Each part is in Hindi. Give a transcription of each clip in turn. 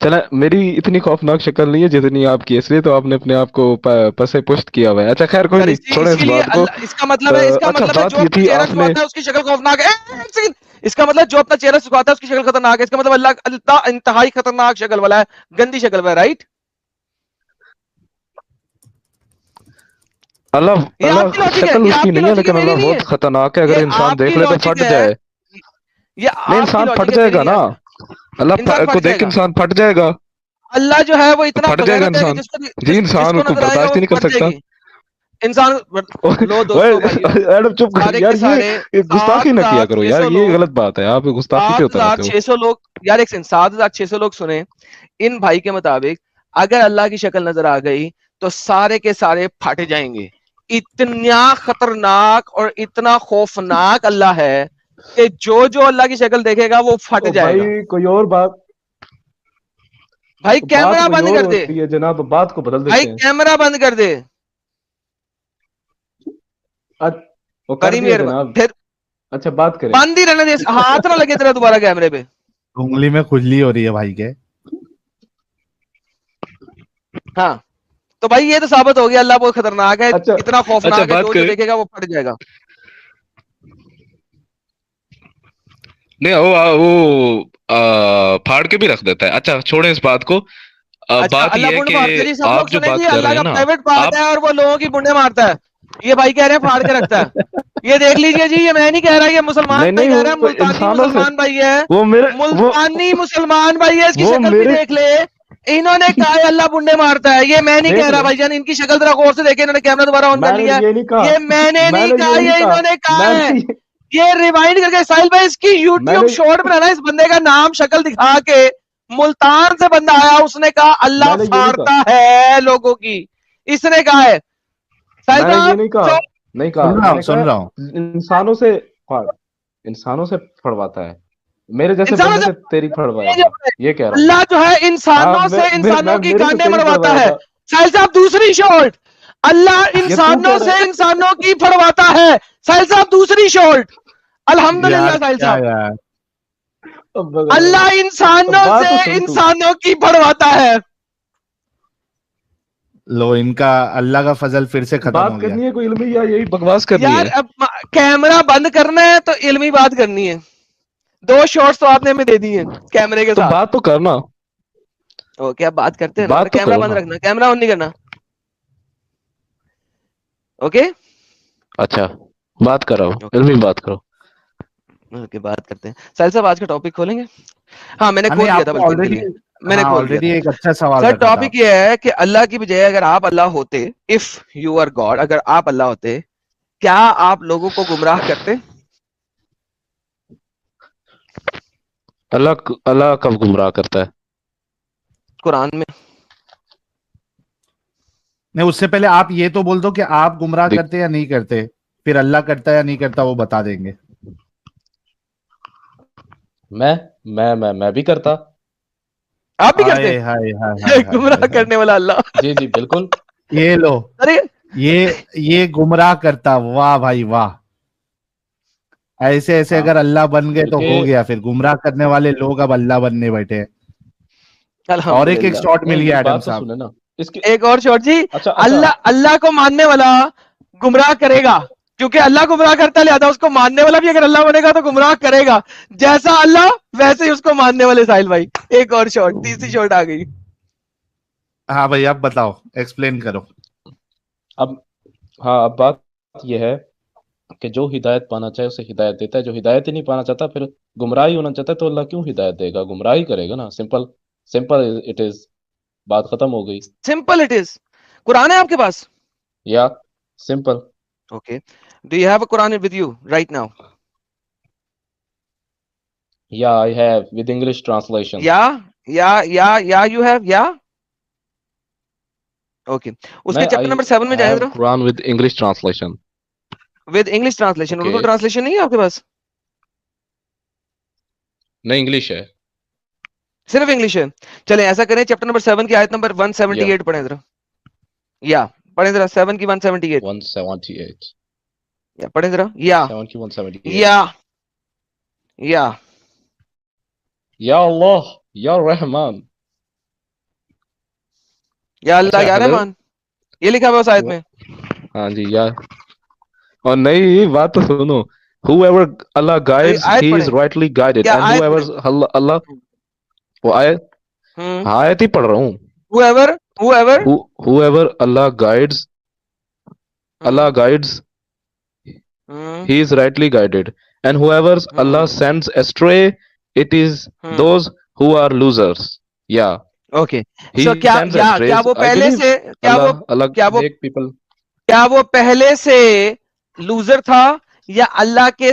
चला, मेरी इतनी खौफनाक शक्ल नहीं है जितनी आपकी, इसलिए तो आपने अपने आप को पसे पुष्ट किया हुआ है। अच्छा खैर कोई यार नहीं, छोड़े इस इसीलिए बात को। अल्लाह, इसका अच्छा मतलब है बात जो ये अपना थी चेहरा आपने। छुपाता है उसकी शक्ल खौफनाक है। एक सेकंड, इसका मतलब जो अपना चेहरा छुपाता है उसकी शक्ल खतरनाक है, इसका मतलब अल्लाह अल्लाह इंतहाई खतरनाक शक्ल वाला है, गंदी शक्ल वाला है, राइट? अल्लाह ये आपकी अल्लाह लॉजिक है, शक्ल ये उसकी आपकी नहीं है, लॉजिक है, लेकिन मेरी अल्लाह नहीं है। बहुत खतरनाक है, ये अगर इंसान आपकी देख ले तो लॉजिक फट है, जाए। ये नहीं, आपकी इंसान फट लॉजिक है, मेरी जाएगा नहीं ना। है। इंसान को फट देख के जाएगा। इंसान फट जाएगा। अल्लाह जो है वो इतना फट जाएगा बगैरत है कि इंसान। जी, इंसान जिसको को नजर आएगा बर्दाश्त वो ही नहीं कर फट सकता। जाएगी। इंसान। लो ओए दोस्तों भाइयों, मैडम चुप कर सारे यार, के सारे ये गुस्ताखी सात ना किया हजार करो छह यार, सौ ये लोग गलत बात है, आप गुस्ताखी पे सात उतर हजार आते हो। छह सौ लोग यार एक सेकंड, 7,600 लोग सुने। इन भाई के मुताबिक अगर अल्लाह की शक्ल नजर आ गई तो सारे के सारे फट जाएंगे। इतना खतरनाक और इतना खौफनाक अल्लाह है कि जो जो अल्लाह की शक्ल देखेगा वो फट ओ जाएगा। भाई कोई और बात। भाई बात कैमरा कोई बंद और कर हो दे। रही है जनाब, बात को बदल भाई देते हैं। कैमरा बंद कर दे। आज वो कर बड़ी दिया मेहरबानी। जनाब। फिर अच्छा बात करें। बंद ही रहने दे, हाथ ना लगे तेरा दोबारा कैमरे पे। उंगली में खुजली हो रही है भाई के। हाँ, तो भाई ये तो साबित हो गया अल्लाह बहुत खतरनाक है, अच्छा इतना अच्छा खौफनाक है, बात जो जो करें। देखेगा वो फट जाएगा। नहीं फाड़ के भी रख देता है। अच्छा छोड़े इस बात को। अच्छा, बात अल्लाह यह है बुंड मारता है कि जी, सब लोग आप जो सुने बात जी, कर रहे अल्लाह हैं का ना। प्राइवेट पार्ट आप है और वो लोगों की बुंडे मारता है। ये भाई कह रहे हैं फाड़ के रखता है। ये देख लीजिए जी, ये मैं नहीं कह रहा, ये मुसलमान नहीं भाई नहीं, कह रहा है, वो मुल्तानी इंसानों से, मुसलमान भाई है। वो मेरे मुल्तानी मुसलमान भाई है, इसकी वो शक्ल भी मेरे देख ले। इन्होंने कहा है अल्लाह बुंडे मारता है, ये मैं नहीं कह देख रहा ले। भाईजान, इनकी शक्ल जरा गौर से देखे, इन्होंने कैमरा दोबारा ऑन कर मैंने लिया है। ये नहीं कहा। ये मैंने नहीं मैंने कहा, ये नहीं ये कहा। इन्होंने कहा है। मैंने ये रिवाइंड करके साहिल भाई इसकी यूट्यूब मैंने शॉर्ट बनाना, इस बंदे का नाम शक्ल दिखा के। मुल्तान से बंदा आया, उसने कहा अल्लाह मैंने ये नहीं कहा। फाड़ता है लोगों की। इसने कहा है साहिल मैंने ये साहब नहीं कहा। जो नहीं कहा, मैंने कहा सुन रहा हूँ। इंसानों से फाड़, इंसानों से फड़वाता है, मेरे जैसे इंसानों बंदे से से तेरी जो फड़वाएगा, है, ये कह रहा हूं मैं। अल्लाह जो है हाँ, इंसानों से इंसानों मैं की मेरे से गांडें तेरी मरवाता है। फड़वाएगा। साहिल साहब दूसरी शॉर्ट, अल्लाह ये तू इंसानों कह रहा से है। इंसानों की फड़वाता है। साहिल साहब दूसरी शॉर्ट। यार अल्हम्दुलिल्लाह साहिल क्या साहब, यार। अब बता रहा अल्लाह हूं। अब इंसानों बात से तो सुन तू। इंसानों की फड़वाता है। लो इनका अल्लाह का फजल फिर से खत्म हो बात गया। करनी है कोई इल्मी या यही बकवास करनी यार है? अब कैमरा बंद करना है तो इल्मी बात करनी है। दो शॉट्स तो आपने हमें दे दिए कैमरे के तो साथ। बात तो करना। ओके, अब बात करते हैं ना, पर बात तो कैमरा करो बंद ना। रखना, कैमरा ऑन नहीं करना। ओके। अच्छा बात करो, ओके इल्मी बात करो। ओके, बात करते हैं। साहिल साहब आज का टॉपिक खोलेंगे? हाँ, मैंने हाँ नहीं खोल दिया था आपने बल्कि इनके ऑलरेडी। लिए। मैंने हाँ खोल दिया ऑलरेडी था। एक अच्छा सवाल सर रखा था टॉपिक आपने। ये है कि अल्लाह की बजाय अगर आप अल्लाह होते, इफ यू आर गॉड, अगर आप अल्लाह होते, क्या आप लोगों को गुमराह करते? अल्लाह अल्लाह कब गुमराह करता है? कुरान में। नहीं उससे पहले आप ये तो बोल दो कि आप गुमराह देख, करते या नहीं करते। फिर अल्लाह करता या नहीं करता वो बता देंगे। मैं मैं भी करता। आप भी हाय करते? हाय हाय हाय हाय हाय गुमराह हाय। करने वाला अल्लाह। जी जी बिल्कुल। ये लो। अरे ये गुमराह करता, वाह भाई वाह। ऐसे ऐसे हाँ अगर अल्लाह बन गए तो क्योंकि हो गया, फिर गुमराह करने वाले लोग अब अल्लाह बनने बैठे हैं। और एक अल्हम्दुलिल्लाह। शॉट मिल नहीं, गया मेरी एडम बात तो साहब। सुने ना इसके। एक और शॉट जी। अच्छा अच्छा। अल्लाह अल्लाह को मानने वाला गुमराह करेगा, क्योंकि अल्लाह गुमराह करता, लिहाजा उसको मानने वाला भी अगर अल्लाह बनेगा तो गुमराह करेगा। जैसा अल्लाह वैसे ही उसको मानने वाले। साहिल भाई एक और शॉट, तीसरी शॉट आ गई। हाँ भाई आप बताओ, एक्सप्लेन करो। अब हाँ, अब बात यह है कि जो हिदायत पाना चाहे उसे हिदायत देता है, जो हिदायत ही नहीं पाना चाहता, फिर गुमराही होना चाहता है, तो अल्लाह क्यों हिदायत देगा? गुमराही करेगा ना। Simple, simple it is. बात खत्म हो गई। Simple it is. कुरान है आपके पास? या simple. Okay, do you have a Quran with you right now? Yeah I have with English translation. Yeah you have yeah. Okay, उसके मैं चैप्टर आई नंबर 7 में जाए हैव जरा। Quran with English translation. With English translation, okay. Urdu translation नहीं है आपके पास? नहीं, इंग्लिश है। सिर्फ इंग्लिश है? चले ऐसा करें, चैप्टर नंबर 7 की आयत नंबर या 178 पढ़े जरा। या पढ़े जरा 7 की 178। 178। या पढ़े जरा। या 7 की 178। या या या अल्लाह, या रहमान। या अल्लाह अच्छा या हेलो, रहमान, ये लिखा हुआ है उस आयत में। हाँ जी यार, और नहीं बात तो सुनो, whoever Allah तो ये guides आयत he is पढ़े, rightly guided क्या and आयत whoever पढ़े? Allah वो आयत, हम्म। हाँ आयत ही पढ़ रहा हूँ। whoever whoever Whoever Allah guides, hmm Allah guides hmm he is rightly guided, and whoever Allah hmm sends astray, it is hmm those who are losers. Yeah, okay. So he क्या sends या astray. क्या वो I पहले believe से, Allah क्या वो make people. क्या वो पहले से लूजर था, या अल्लाह के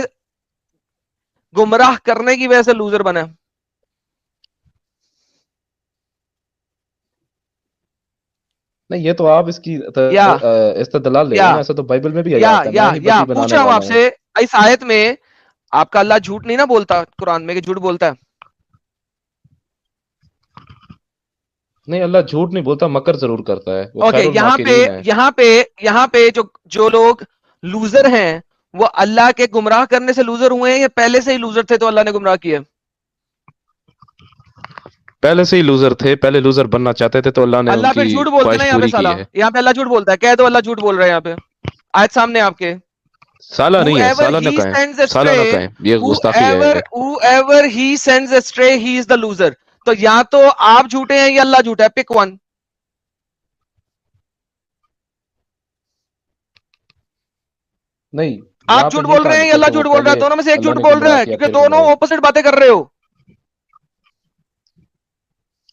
गुमराह करने की वजह से लूजर बना? नहीं ये तो आप इसकी या इस्तदलाल ले रहे या हैं ना, ऐसा तो बाइबल में भी आयत है, मैं ही या बदी पूछ बनाने रहा हूं वाला हूँ। आपसे, इस आयत में आपका अल्लाह झूठ नहीं ना बोलता कुरान में, कि झूठ बोलता है? नहीं अल्लाह झूठ नहीं बोलता, मकर जरूर करता है, वो ओके, खैरुल यहाँ पे माकिरीन है। यहाँ पे यहाँ पे जो जो लोग लूजर हैं, वो अल्लाह के गुमराह करने से लूजर हुए हैं, या पहले से ही लूजर थे तो अल्लाह ने गुमराह किया? पहले से ही लूजर थे, पहले लूजर बनना चाहते थे तो अल्लाह ने अल्लाह उनकी फिर झूठ बोलते ना ख्वाहिश यहाँ पे पूरी की साला, है। यहाँ पे अल्लाह झूठ बोलता है, कह दो अल्लाह झूठ बोल रहा है यहाँ पे, आयत सामने आपके। साला नहीं है, Whoever साला न he कहें, sends साला न astray, कहें, ये गुस्ताखी है। whoever he sends astray, he is the loser। तो या तो आप झूठे हैं या अल्लाह झूठा है, पिक वन। नहीं आप यहाँ पे झूठ ये बोल कहाँ रहे हैं या लिखा अल्लाह कि वो झूठ बोल रहा है, पहले दोनों में से एक अल्लाह झूठ ने बोल रहा गुमराह है, किया क्योंकि फिर दोनों गुमराह। ऑपोजिट बातें कर रहे हो।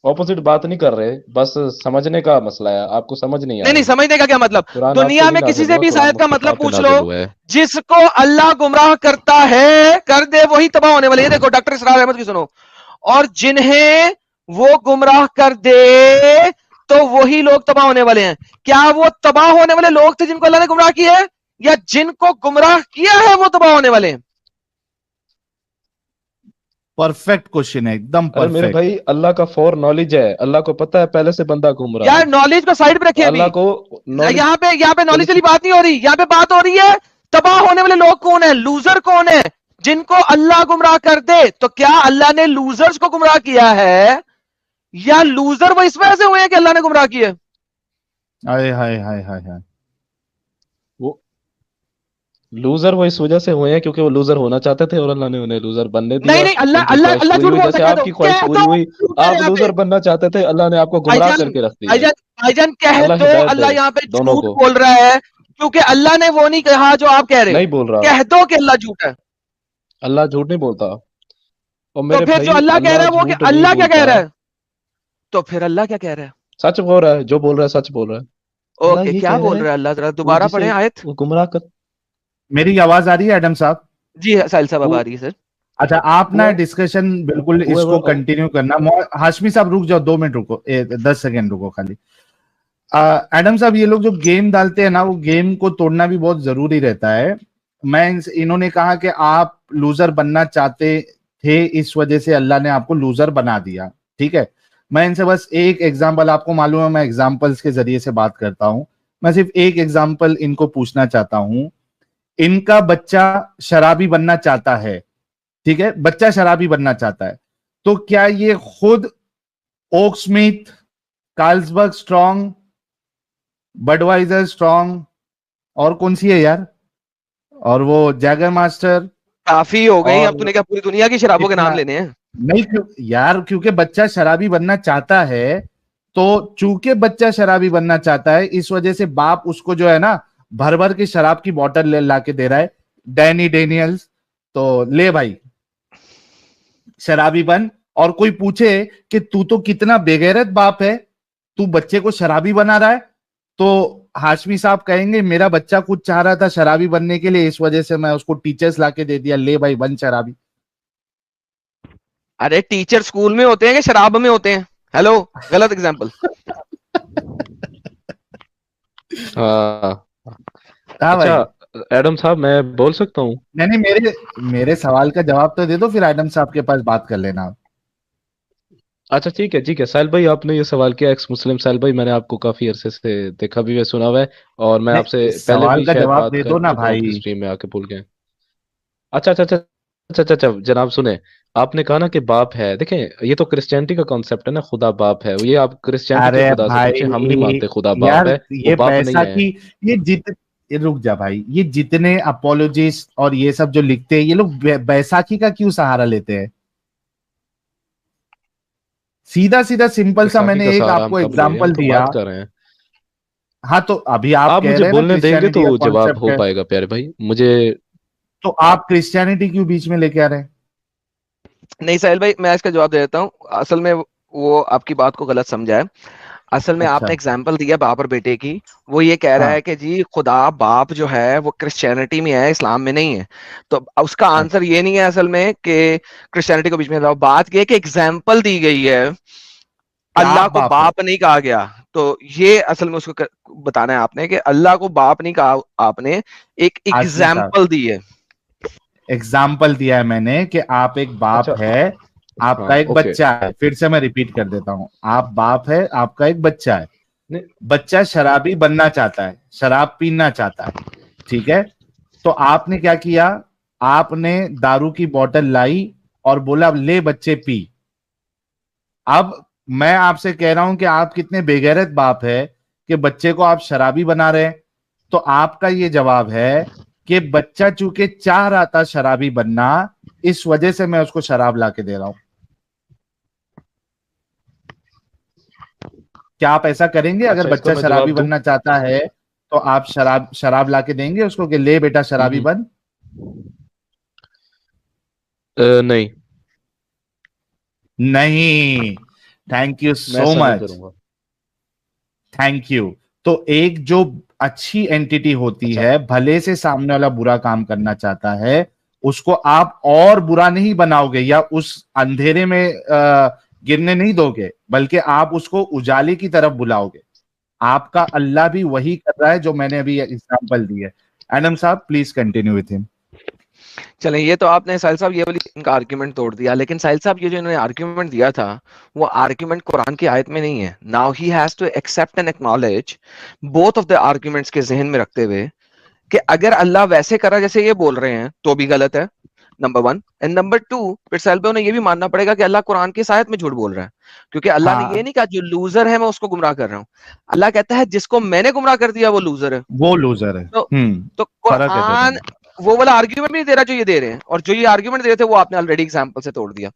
ऑपोजिट बात नहीं कर रहे, बस समझने का मसला है, आपको समझ नहीं नहीं नहीं, आएगी। समझने का क्या मतलब? कुरान आप पे दुनिया नहीं में किसी नाजिल से हुआ, भी इस कुरान आयत का मतलब मुस्तफा पे पूछ लो, नाजिल हुआ है। जिसको अल्लाह गुमराह करता है कर दे वही तबाह होने वाले। ये देखो डॉक्टर इसरार अहमद की सुनो, और जिन्हें वो गुमराह कर दे तो वही लोग तबाह होने वाले हैं। क्या वो तबाह होने वाले लोग थे जिनको अल्लाह ने गुमराह किया है, या जिनको गुमराह किया है वो तबाह होने वाले हैं? परफेक्ट क्वेश्चन है, एकदम अरे मेरे परफेक्ट। भाई अल्लाह का फॉर नॉलेज है, अल्लाह को पता है पहले से बंदा घूम रहा है, यार नॉलेज को साइड पे तो रखें अभी, अल्लाह को नॉलेज। यहाँ पे चलिए नॉलेज वाली ठीक। बात नहीं हो रही, यहाँ पे बात हो रही है तबाह होने वाले लोग कौन है, लूजर कौन है, जिनको अल्लाह गुमराह कर दे। तो क्या अल्लाह ने लूजर्स को गुमराह किया है, या लूजर वो इस वजह से हुए हैं कि अल्लाह ने गुमराह किया? हाय हाय हाय हाय हाय। वो लूजर वो इस वजह से हुए हैं क्योंकि वो लूजर होना चाहते थे और अल्लाह ने उन्हें लूजर बनने नहीं दिया। नहीं, अल्लाह उनकी अल्लाह ख्वाहिश अल्लाह पूरी झूठ हुई, बोलता जैसे कह दो, आपकी ख्वाहिश कह पूरी दो हुई। लूजर है आप यहाँ पे। लूजर बनना चाहते थे, अल्लाह ने आपको गुमराह भाईजान करके रख दिया। भाईजान भाईजान कह अल्लाह दो हिदायत दे अल्लाह यहाँ पे दोनों झूठ को। बोल रहा है, क्योंकि अल्लाह ने वो नहीं कहा जो आप कह रहे हो। नहीं बोल रहा, कह दो कि अल्लाह झूठ है। अल्लाह झूठ नहीं बोलता। और तो मेरे फिर जो भाई अल्लाह कह रहा अल्लाह है वो झूठ नहीं अल्लाह क्या कह बोलता, रहा है? तो फिर अल्लाह क्या कह रहा है? सच बोल रहा है, जो बोल रहा है सच बोल रहा है। अल्लाह ओके, ये क्या कह रहा बोल है, रहा है अल्लाह, जरा वो दोबारा जिसे पढ़े आयत। वो गुमराह कर। मेरी आवाज आ रही है एडम साहब? जी साहिल साहब अब हु आ रही है सर। अच्छा, आप ना डिस्कशन बिल्कुल इसको whoever कंटिन्यू करना। हाशमी साहब रुक जाओ, 2 मिनट रुको, 10 सेकेंड रुको खाली। एडम साहब, ये लोग जो गेम डालते हैं ना, वो गेम को तोड़ना भी बहुत जरूरी रहता है। इन्होंने कहा कि आप लूजर बनना चाहते थे, इस वजह से अल्लाह ने आपको लूजर बना दिया। ठीक है, मैं इनसे बस एक एग्जांपल, आपको मालूम है मैं एग्जांपल्स के जरिए से बात करता हूं, मैं सिर्फ एक एग्जांपल इनको पूछना चाहता हूं। इनका बच्चा शराबी बनना चाहता है, ठीक है, बच्चा शराबी बनना चाहता है, तो क्या ये खुद Oaksmith, Carlsberg strong, Budweiser strong, और कौन सी है यार, और वो जैगर मास्टर, काफी हो गई, अब और तूने क्या पूरी दुनिया की शराबों के नाम इतना लेने हैं? नहीं यार, क्योंकि बच्चा शराबी बनना चाहता है, तो चूंकि बच्चा शराबी बनना चाहता है, इस वजह से बाप उसको जो है ना भर भर के शराब की बोतल ले ला के दे रहा है, डैनी डेनियल्स, तो ले भाई शराबी बन। और कोई पूछे कि तू तो कितना बेगैरत बाप है, तू बच्चे को शराबी बना रहा है, तो हाशमी साहब कहेंगे मेरा बच्चा कुछ चाह रहा था शराबी बनने के लिए, इस वजह से मैं उसको टीचर्स लाके दे दिया, ले भाई बन शराबी। अरे टीचर स्कूल में होते हैं कि शराब में होते हैं? हेलो, गलत एग्जाम्पल। हाँ। हाँ भाई। अच्छा एडम साहब मैं बोल सकता हूँ? नहीं नहीं, मेरे मेरे सवाल का जवाब तो दे दो, फिर आदम साहब के पास बात कर लेना। अच्छा ठीक है ठीक है, साहिल भाई आपने ये सवाल किया, एक्स मुस्लिम साहिल भाई, मैंने आपको काफी अरसे से देखा भी है, सुना हुआ है, और मैं नहीं, आपसे इस पहले सवाल भी का शायद जवाब बात दे कर दो ना चुका हूँ आपकी भाई। स्ट्रीम में आके, भूल गए। अच्छा अच्छा अच्छा, अच्छा अच्छा, जनाब सुने, आपने कहा ना कि बाप है, देखें ये तो क्रिश्चियनिटी का कॉन्सेप्ट है ना, खुदा बाप है, ये आप क्रिश्चियनिटी के अरे खुदा से पूछे, हम नहीं भाई मानते खुदा बाप यार, है, वो ये बाप नहीं है। बैसाखी, ये जित ये रुक जा भाई, ये जितने अपोलोजिस्ट और ये सब जो लिखते हैं, ये लोग बैसाखी का क्यों सहारा लेते हैं? सीधा सीधा सिंपल सा बैसाखी मैंने का एक सहारा हम आपको कब ले रहे हैं, हम एग्जांपल तो दिया। बात कर रहे हैं। हाँ, तो अभी आप आप कह मुझे रहे हैं ना बोलने देंगे क्रिश्चियनिटी तो का जवाब कॉन्सेप्ट हो है, पाएगा प्यारे भाई, मुझे। तो आप क्रिश्चियनिटी क्यों बीच में लेके आ रहे हैं? नहीं साहिल भाई, मैं इसका जवाब दे देता हूँ। असल में वो आपकी बात को गलत समझा है। असल में अच्छा। आपने एग्जाम्पल दिया बाप और बेटे की। वो ये कह रहा हाँ। है कि जी खुदा बाप जो है वो क्रिश्चियनिटी में है, इस्लाम में नहीं है। तो उसका आंसर अच्छा। ये नहीं है असल में कि क्रिश्चियनिटी को बीच में लाओ। बात ये है कि एग्जाम्पल दी गई है, क्या अल्लाह आप को बाप है? बाप नहीं कहा गया। तो ये असल में उसको बताना है आपने कि अल्लाह को बाप नहीं कहा आपने, एक हाशमी साहब, एग्जाम्पल दी है। एग्जाम्पल दिया है मैंने कि आप एक बाप अच्छा। है, हाँ आपका एक ओके। बच्चा है। फिर से मैं रिपीट कर देता हूं, आप बाप है, आपका एक बच्चा है। नहीं। बच्चा शराबी बनना चाहता है, शराब पीना चाहता है, ठीक है? तो आपने क्या किया? आपने दारू की बोतल लाई और बोला ले बच्चे पी। अब मैं आपसे कह रहा हूं कि आप कितने बेगैरत बाप है कि बच्चे को आप शराबी बना रहे हैं। तो आपका ये जवाब है कि बच्चा चूंकि चाह रहा था शराबी बनना, इस वजह से मैं उसको शराब ला के दे रहा हूं। क्या आप ऐसा करेंगे? अगर अच्छा, इसका बच्चा मैं शराबी जवाब दूं? बनना चाहता है तो आप शराब शराब ला के देंगे उसको कि ले बेटा शराबी हम्म। बन? नहीं, नहीं। थैंक यू मैं सो ऐसा नहीं मच। करूंगा। Thank you. तो एक जो अच्छी एंटिटी होती अच्छा। है, भले से सामने वाला बुरा काम करना चाहता है, उसको आप और बुरा नहीं बनाओगे या उस अंधेरे में गिरने नहीं दोगे, बल्कि आप उसको उजाले की तरफ बुलाओगे। आपका अल्लाह भी वही कर रहा है जो मैंने अभी एग्जांपल दी है। एडम साहब प्लीज कंटिन्यू विथ हिम। चलें, ये तो आपने साहिल साहब ये वाली इनका आर्ग्यूमेंट तोड़ दिया। लेकिन साहिल साहब ये जो इन्होंने आर्ग्यूमेंट दिया था, वो आर्ग्यूमेंट कुरान की आयत में नहीं है। Now he has to accept and acknowledge both of the arguments के जहन में रखते हुए कि अगर अल्लाह वैसे करा जैसे ये बोल रहे हैं तो भी गलत है, number one. And number two, फिर साहिल भाई उन्हें ये भी मानना पड़ेगा कि अल्लाह कुरान की इस आयत में झूठ बोल रहा है। क्योंकि अल्लाह ने ये हाँ, नहीं कहा जो लूजर है मैं उसको गुमराह कर रहा हूँ। अल्लाह कहता है जिसको मैंने गुमराह कर दिया वो लूजर है। वो लूजर है। तो हम्म। तो फर्क है दोनों कुरान में। वो वाला आर्ग्यूमेंट भी नहीं दे रहा जो ये दे रहे हैं, और जो ये आर्ग्यूमेंट दे रहे थे वो आपने ऑलरेडी एग्जांपल से तोड़ दिया।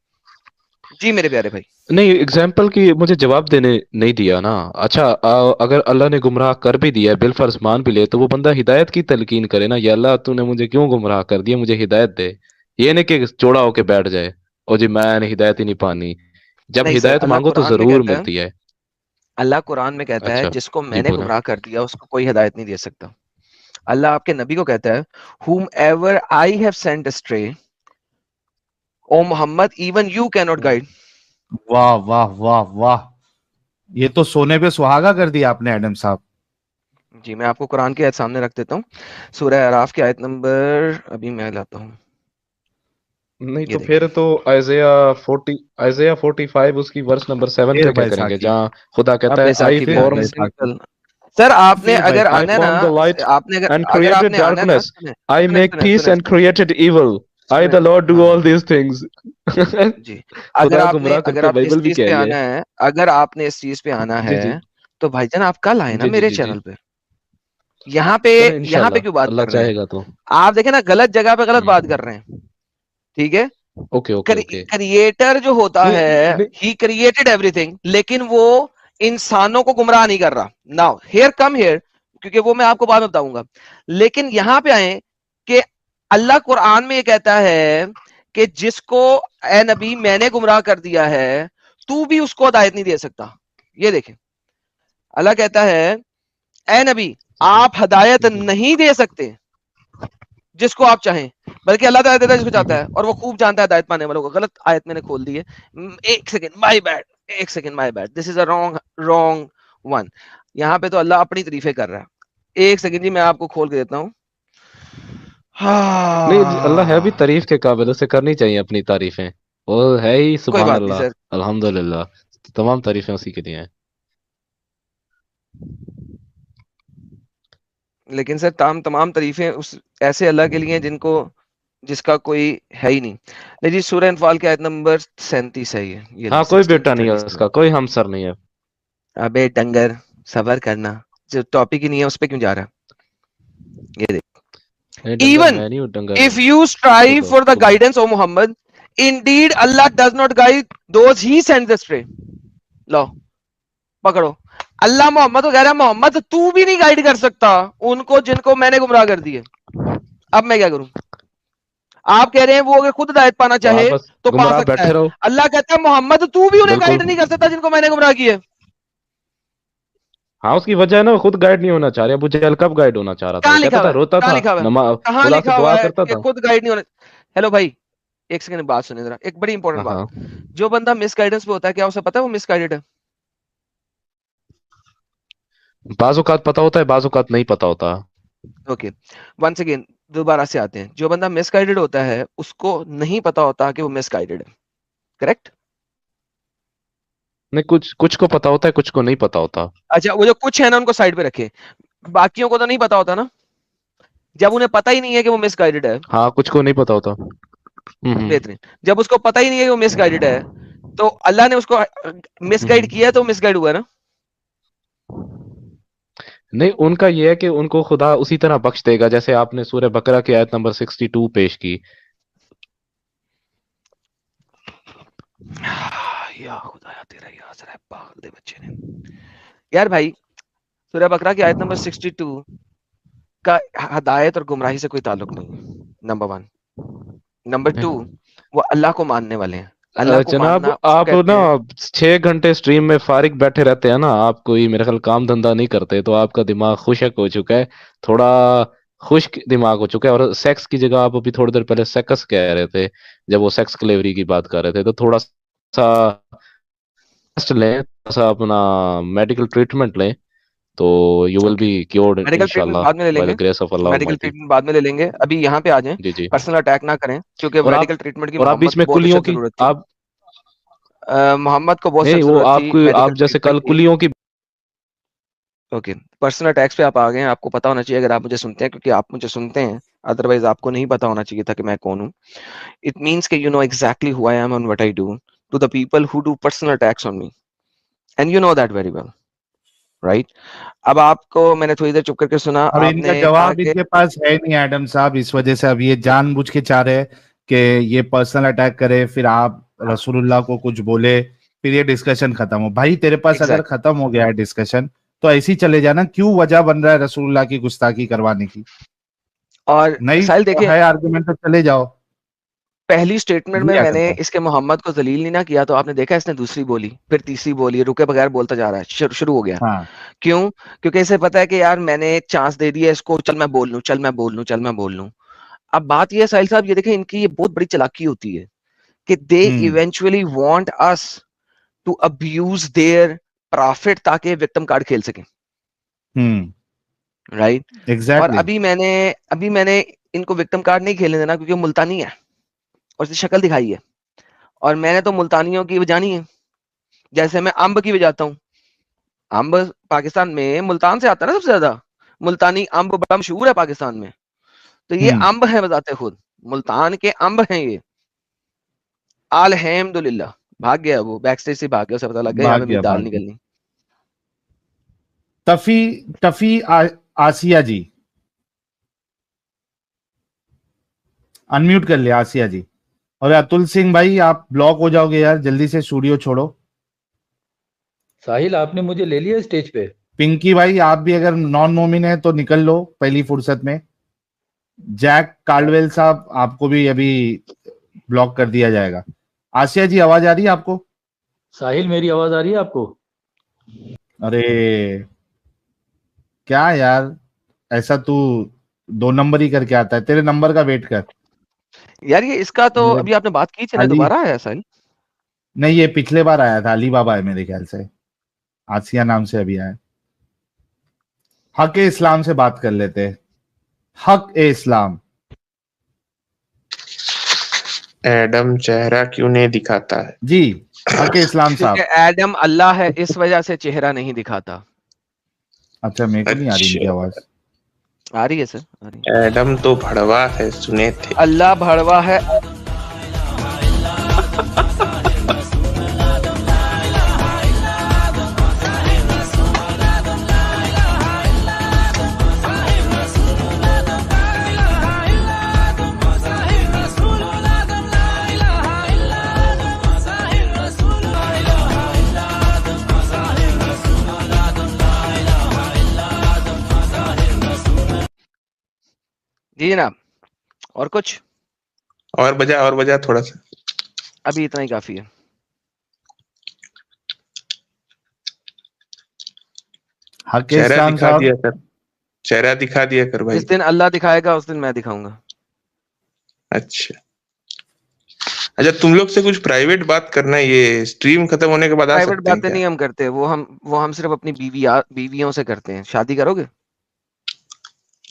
जी मेरे प्यारे भाई। नहीं, एग्जाम्पल की मुझे जवाब देने नहीं दिया ना। अच्छा, अगर अल्लाह ने गुमराह कर भी दिया है, बिलफर्ज मान भी ले, तो वो बंदा हिदायत की तलकीन करे ना, या अल्लाह तूने मुझे क्यों गुमराह कर दिया, मुझे हिदायत दे। ये नहीं कि चौड़ा होके बैठ जाए और जी मैंने हिदायत ही नहीं पानी। जब नहीं सर, हिदायत अल्लाह मांगो तो कुरान में जरूर कहता है, मिलती है। अल्लाह कुरान में कहता है अच्छा। जिसको जी मैंने बोला। गुमराह कर दिया उसको कोई हिदायत नहीं दे सकता। अल्लाह आपके नबी को कहता है, whom ever I have sent astray, O Mohammad, even you cannot हम्म। वाह वाह वाह वाह, ये तो सोने पे सुहागा कर दिया आपने एडम साहब। guide। जी मैं आपको कुरान की आयत सामने रख देता हूँ। सूरह अराफ की आयत नंबर अभी मैं लाता हूँ। नहीं ये तो देखिए, फिर तो आइजैया 40, आइजैया 45 उसकी वर्स नंबर 7 फिर पे क्या करेंगे, बैसाखी, जहाँ खुदा अब कहता है आई बैसाखी भी आ फिर गई, फॉर्म बैसाखी, सिंपल। सर आपने फिर अगर I आना है बैसाखी। ना, formed the light आपने अगर and अगर created आपने आना है ना, darkness. सुने I सुने make सुने peace सुने and सुने created evil. I, सुने the Lord, do हाँ all हाँ these things. जी। हाँ। अगर आपने इस बाइबल भी चीज कह पे रही है। आना है, अगर आपने इस चीज पे आना जी है, जी तो भाईजान आप कल आए ना जी जी मेरे जी जी। चैनल पे। यहाँ पे चलो यहाँ पे इंशाल्लाह, क्यों बात अल्लाह कर रहे हैं? चाहेगा तो। आप देखें ना, गलत जगह पे गलत बात कर हम्म। रहे हैं। ठीक है। Okay okay okay. क्रिएटर जो होता नहीं है, नहीं। ही क्रिएटेड एवरीथिंग, लेकिन वो इंसानों को गुमराह नहीं कर रहा। नाउ हियर कम हियर, क्योंकि वो मैं आपको बाद में बताऊंगा। लेकिन यहां पे आए कि अल्लाह कुरान में ये कहता है कि जिसको ए नबी मैंने गुमराह कर दिया है, तू भी उसको हिदायत नहीं दे सकता। ये देखें, अल्लाह कहता है ए नबी जी आप हिदायत जी। नहीं दे सकते जिसको आप चाहें, बल्कि अल्लाह ताला देता है जिसको चाहता है, और वो खूब जानता है हिदायत पाने वालों को। गलत आयत मैंने खोल दी है। एक सेकंड, माय बैड। एक second, my bad, this is a wrong wrong one. यहाँ पे तो अल्लाह अपनी तारीफें कर रहा है। एक सेकंड जी, मैं आपको खोल के देता हूँ। नहीं, अल्लाह है भी हाँ, तारीफ के काबिल, उसे करनी चाहिए अपनी तारीफें। वो है ही कोई सुभान बात नहीं अल्लाह, सर। अल्हम्दुलिल्लाह। तमाम तारीफें उसी के लिए हैं। लेकिन सर तमाम तारीफें उस ऐसे अल्लाह के लिए हैं जिनको जिसका कोई है ही नहीं। नहीं जी, सूरह अनफाल की आयत नंबर 37 है ये हाँ, लो, कोई 16 बेटा to नहीं है 37। उसका, कोई हमसर नहीं है। अबे डंगर, सबर करना, जो टॉपिक ही नहीं है उस पे क्यों जा रहा है? ये देख, नहीं डंगर, even मैं नहीं हूँ डंगर। if you खुद strive for the खुद guidance of Muhammad, indeed Allah does not guide those he sends astray। लो पकड़ो, अल्लाह मोहम्मद को कह रहा है मोहम्मद तू भी नहीं गाइड कर सकता उनको जिनको मैंने गुमराह कर दिए। अब मैं क्या करूं? आप कह रहे हैं वो अगर खुद हिदायत पाना तो आप चाहे बस तो पा गुमराह सकता बैठे है। रहो। अल्लाह कहता है मोहम्मद तू भी उन्हें बिल्कुल। गाइड नहीं कर सकता जिनको मैंने गुमराह किया। हाँ, उसकी वजह है ना, वो खुद गाइड नहीं होना चाह रहा। अबू जहल कब गाइड होना चाह रहा था? वो कहां कहता लिखा हुआ था, है? रोता कहां था, लिखा हुआ है? नमाज कहां खुदा से लिखा हुआ दुआ है करता कि था। खुद गाइड नहीं होना? हेलो भाई, एक सेकंड बात सुनिए जरा, एक बड़ी इंपॉर्टेंट हाँ बात। हाँ। जो बंदा मिस गाइडेंस पे होता है, क्या उसे पता है वो मिस गाइडेड है? बाजुकात पता होता है, बाजुकात नहीं पता होता। ओके, वंस अगेन दोबारा से आते हैं। जो बंदा मिस गाइडेड होता है उसको नहीं पता होता कि वो मिस गाइडेड है, करेक्ट? नहीं, कुछ कुछ को पता होता है, कुछ को नहीं पता होता। अच्छा, वो जो कुछ है ना उनको साइड पे रखे, बाकियों को तो नहीं पता होता ना, जब उन्हें पता ही नहीं है कि वो मिस गाइडेड है। हाँ, कुछ को नहीं पता होता। हम्म। बेहतरीन, जब उसको पता ही नहीं है कि वो मिस गाइडेड है, तो अल्लाह ने उसको मिस गाइड हम्म। किया तो मिस गाइड हुआ ना। नहीं, उनका ये है कि उनको खुदा उसी तरह बख्श देगा जैसे आपने सूरह बकरा की आयत नंबर 62 पेश की। या खुदाया तेरा यार जरा पागल दे बच्चे ने। यार भाई, सूरह बकरा की आयत नंबर 62 का हदायत और गुमराही से कोई ताल्लुक नहीं है, नंबर वन। नंबर टू, वो अल्लाह को मानने वाले हैं। अल्लाह को जनाब, मानना उसको आप कहते ना हैं। 6 घंटे स्ट्रीम में फारिग बैठे रहते हैं ना, आप कोई मेरे ख्याल काम धंधा नहीं करते, तो आपका दिमाग खुशक हो चुका है थोड़ा। खुश्क दिमाग हो चुका है। और सेक्स की जगह आप अभी थोड़ी देर पहले सेक्स कह रहे थे, जब वो सेक्स क्लेवरी की बात कर रहे थे, तो थोड़ा सा रेस्ट लें, थोड़ा सा अपना मेडिकल ट्रीटमेंट लें, तो you will okay, be cured medical treatment इंशाल्लाह बाद में ले बाय लेंगे। The grace of Allah medical almighty. Treatment बाद में ले लेंगे, अभी यहाँ पे आ जाएं। जी जी। पर्सनल अटैक ना करें, क्योंकि और मेडिकल आप ट्रीटमेंट की और आप मोहम्मद बीच को में बहुत कुलियों सख्त की जरूरत थी। आप मोहम्मद को बहुत नहीं, सख्त वो जरूरत थी आपको मेडिकल आप जैसे कल ट्रीटमेंट की। कुलियों की। ओके, पर्सनल अटैक्स पे आप आ गए हैं, आपको पता होना चाहिए अगर आप मुझे सुनते हैं, क्योंकि आप मुझे सुनते हैं, अदरवाइज आपको नहीं पता होना चाहिए था कि मैं कौन हूँ। इट मीन्स कि you know exactly who I am and what I do to the people who do personal attacks on me, and you know that very well, right? अब आपको मैंने थोड़ी देर चुप करके सुना, अब इनका आपने कहा जवाब कि इनके पास है नहीं एडम साहब, इस वजह से अब ये जानबूझ के चाह रहे हैं कि ये पर्सनल अटैक करे, फिर आप रसूलुल्लाह को कुछ बोले, फिर ये डिस्कशन खत्म हो। भाई तेरे पास अगर एग्जैक्ट, खत्म हो गया है डिस्कशन, तो ऐसे ही चले जाना, क्यों वजह बन रहा है रसूलुल्लाह की गुस्ताखी करवाने की? और नहीं साहिल देखिए, है आर्गुमेंट तो चले जाओ। पहली स्टेटमेंट में जी एडम मैंने साहब। इसके मोहम्मद को जलील नहीं ना किया, तो आपने देखा इसने दूसरी बोली, फिर तीसरी बोली, रुके बगैर बोलता जा रहा है, शुरू हो गया। हाँ। क्यों? क्योंकि इसे पता है कि यार मैंने एक चांस दे दिया इसको, चल मैं बोल लूं, चल मैं बोल लूं, चल मैं बोल लूं। अब बात ये है साहिल साहब, ये देखें इनकी ये बहुत बड़ी चालाकी होती है कि they hmm. Eventually want us to abuse their profit ताकि विक्टिम कार्ड खेल सकें, हम्म। राइट? और एग्जैक्टली। अभी मैंने इनको विक्टिम कार्ड नहीं खेलने देना, क्योंकि मुल्तानी है और इसकी शक्ल दिखाई है, और मैंने तो मुल्तानियों की बजानी है, जैसे मैं अंब की बजाता हूँ। अंब पाकिस्तान में मुल्तान से आता है ना सबसे ज्यादा, मुल्तानी अंब बड़ा मशहूर है पाकिस्तान में। तो ये हम्म। अंब है बजाते खुद, मुल्तान के अंब हैं ये। अल्हम्दुलिल्लाह, भाग गया वो, बैक स्टेज से भाग गया, उसे पता लग गया यहाँ भाग पे मेरी गया, दाल भाग गया। निकलनी। टफी टफी आसिया जी, अनम्यूट कर लिया आसिया जी। और अतुल सिंह भाई, आप ब्लॉक हो जाओगे यार, जल्दी से स्टूडियो छोड़ो। साहिल आपने मुझे ले लिया स्टेज पे। पिंकी भाई, आप भी अगर नॉन मोमिन है तो निकल लो पहली फुर्सत में। जैक कार्डवेल साहब, आपको भी अभी ब्लॉक कर दिया जाएगा। आसिया जी, आवाज आ रही है आपको? साहिल मेरी आवाज आ रही है आपको? अरे क्या यार, ऐसा तू 2 नंबर ही करके आता है, तेरे नंबर का वेट कर। यार ये इसका तो मेरे अभी आपने बात की थी ना, अली, दोबारा आया साहिल? नहीं ये पिछले बार आया था, अली बाबा है मेरे ख्याल से, आसिया नाम से अभी आया। हक ए इस्लाम से बात कर लेते हैं। हक ए इस्लाम। एडम चेहरा क्यों नहीं दिखाता है? जी, हक ए इस्लाम क्योंकि साहब। एडम अल्लाह है, इस वजह से चेहरा नहीं दिखाता। अच्छा, मेरे को नहीं आ रही इनकी अच्छा, आवाज। आ रही है सर, आ रही है। एडम तो भड़वा है, सुने थे। अल्लाह भड़वा है। जी जनाब, और कुछ? और बजा थोड़ा सा। अभी इतना ही काफी है। हक चेहरा इस्लाम दिखा साहब, दिया कर, चेहरा दिखा दिया कर भाई। जिस दिन अल्लाह दिखाएगा उस दिन मैं दिखाऊंगा। अच्छा अच्छा, तुम लोग से कुछ प्राइवेट बात करना है, ये स्ट्रीम खत्म होने के बाद आ प्राइवेट सकते हैं बातें क्या? नहीं हम करते, वो हम सिर्फ अपनी बीवियों से करते हैं। शादी करोगे?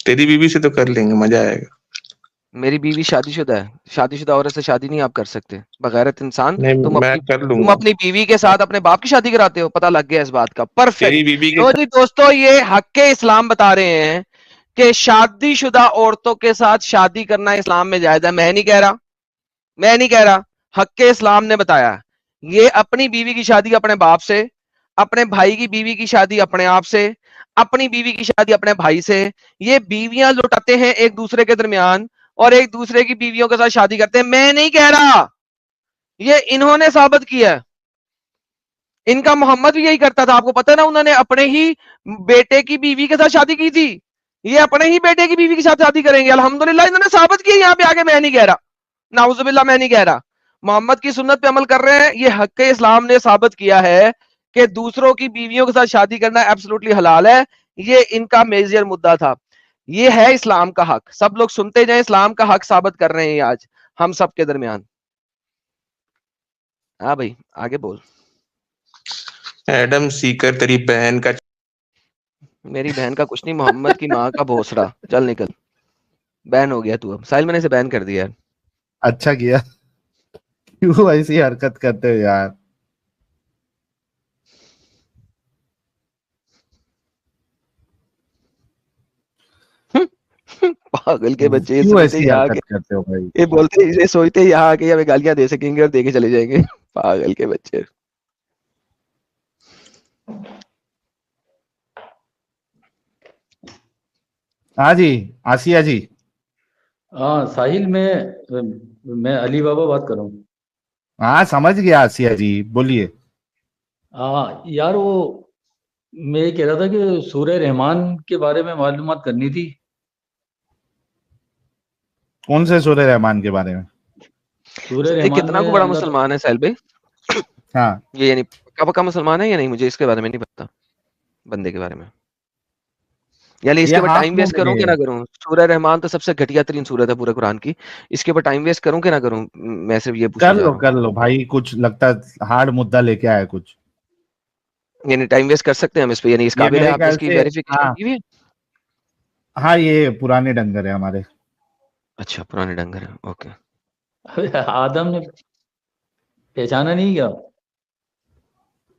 तेरी बीवी से तो कर लेंगे, मजा आएगा। मेरी बीवी शादीशुदा है, शादीशुदा औरत से शादी नहीं आप कर सकते। बगैरत इंसान, नहीं, मैं कर तुम लूंगा। अपनी बीवी के साथ अपने बाप की शादी कराते हो। पता लग गया इस बात का। परफेक्ट। तेरी बीवी के तो साथ जी दोस्तों, ये हक्के इस्लाम बता रहे हैं कि शादीशुदा औरतों के साथ शादी करना इस्लाम में जायज है। मैं नहीं कह रहा, मैं नहीं कह रहा, हक्के इस्लाम ने बताया। ये अपनी बीवी की शादी अपने बाप से, अपने भाई की बीवी की शादी अपने आप से, अपनी बीवी की शादी अपने भाई से। ये बीवियां लुटाते हैं एक दूसरे के दरमियान और एक दूसरे की बीवियों के साथ शादी करते हैं। मैं नहीं कह रहा, ये इन्होंने साबित किया है। इनका मोहम्मद भी यही करता था। आपको पता है ना, उन्होंने अपने ही बेटे की बीवी के साथ शादी की थी। ये अपने ही बेटे की बीवी के साथ शादी करेंगे। अल्हम्दुलिल्लाह इन्होंने साबित किया यहाँ पे आगे। मैं नहीं कह रहा, नाउजुबिल्लाह, मैं नहीं कह रहा। मोहम्मद की सुन्नत पे अमल कर रहे हैं। ये हक इस्लाम ने साबित किया है कि दूसरों की बीवियों के साथ शादी करना एब्सोल्युटली हलाल है। ये इनका मेजर मुद्दा था। ये है इस्लाम का हक। सब लोग सुनते जाए, इस्लाम का हक साबित कर रहे हैं आज हम सब के दरमियान। हाँ भाई, आगे बोल। एडम सीकर तेरी बहन का। मेरी बहन का कुछ नहीं, मोहम्मद की माँ का भोसड़ा। चल निकल, बैन हो गया तू। अब साहिल, मैंने इसे बैन कर दिया है। अच्छा किया। क्यों ऐसी हरकत करते हो यार? पागल के बच्चे, ये क्यों सोचते ऐसी यहाँ हरकत आके, करते हो भाई? ये बोलते, ये सोचते यहाँ आके हमें गालियां दे सकेंगे और दे के चले जाएंगे। पागल के बच्चे। हाँ जी, आसिया जी। हाँ साहिल, मैं अली बाबा बात कर रहा हूँ। हाँ समझ गया आसिया जी, बोलिए। हाँ यार, वो मैं ये कह रहा था कि सूरह रहमान के बारे में मालूमात करनी थी। कौन से सूरह रहमान के बारे में? सूरह ये रहमान कितना में को बड़ा अल्लाह मुसलमान है साहिल भाई? हाँ, ये यानी पक्का पक्का मुसलमान है या नहीं? मुझे इसके बारे में नहीं पता, बंदे के बारे में। यानी ये इसके ऊपर हाफ टाइम में वेस्ट करूं कि है। ना करूं? सूरह रहमान तो सबसे घटिया तरीन सूरत है पूरे कुरान की। इसके ऊपर टाइम वेस्ट करूं कि ना करूं? मैं सिर्फ ये पूछने जा रहा हूँ। कर लो भाई, कुछ लगता है हार्ड मुद्दा लेके आया कुछ। यानी टाइम वेस्ट कर सकते हैं हम इस पे? यानी इस ये काबिल है? मेरे आपने ख्याल इसकी से, वेरिफिकेशन हाँ की हुई है? हाँ, ये पुराने डंगर है हमारे। अच्छा, पुराने डंगर है, ओके। आदम ने पहचाना नहीं क्या?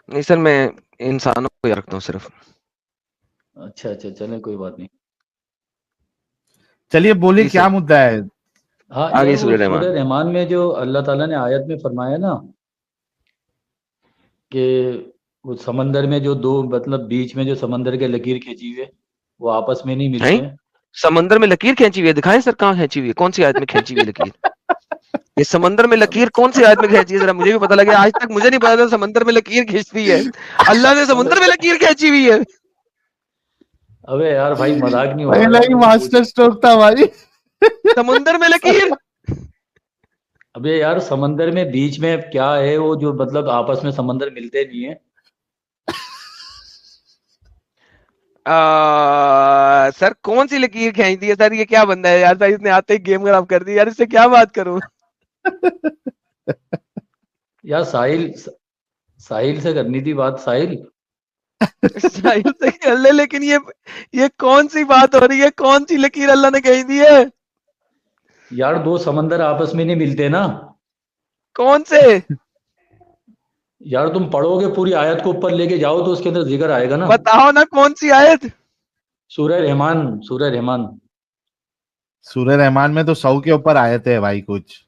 नहीं सर, मैं इंसानों को याद रखता हूँ सिर्फ। अच्छा अच्छा, चले कोई बात नहीं। चलिए बोलिए, जी क्या सर, मुद्दा है? हाँ यार, आगे वो सूरह सूरह रहमान। रहमान में जो अल्लाह ताला ने आयत में फरमाया ना कि वो समंदर में जो दो, मतलब बीच में जो समंदर के लकीर खींची हुई है, वो आपस में नहीं मिलते हैं? हैं। समंदर में लकीर खींची हुई है? दिखाएं सर, कहाँ खींची हुई है? कौन सी आयत में खींची हुई है लकीर? ये समंदर में अब लकीर कौन सी आयत में खींची है? जरा मुझे भी पता लगे। आज तक मुझे नहीं पता था समंदर में लकीर खींचती है। अल्लाह ने अबे समुद्र में लकीर खींची हुई है? अबे यार भाई, मजाक नहीं हो रहा पहला यार, ही तुम पूछ। मास्टर स्ट्रोक था भाई। समुद्र में लकीर? अबे यार, समंदर में बीच में क्या है वो, जो मतलब आपस में समंदर मिलते नहीं है। सर कौन सी लकीर खींचती है सर? ये क्या बंदा है यार? सर इसने आते ही गेम खराब कर दी यार। इससे क्या बात करूं? यार साहिल, साहिल से करनी थी बात, साहिल। साहिल से कर ले, लेकिन ये कौन सी बात हो रही है? कौन सी लकीर अल्लाह ने कही दी है? यार दो समंदर आपस में नहीं मिलते ना। कौन से? यार तुम पढ़ोगे, पूरी आयत को ऊपर लेके जाओ तो उसके अंदर जिक्र आएगा ना। बताओ ना कौन सी आयत? सूरह रहमान, सूरह रहमान। सूरह रहमान में तो 100 के ऊपर आए थे भाई कुछ।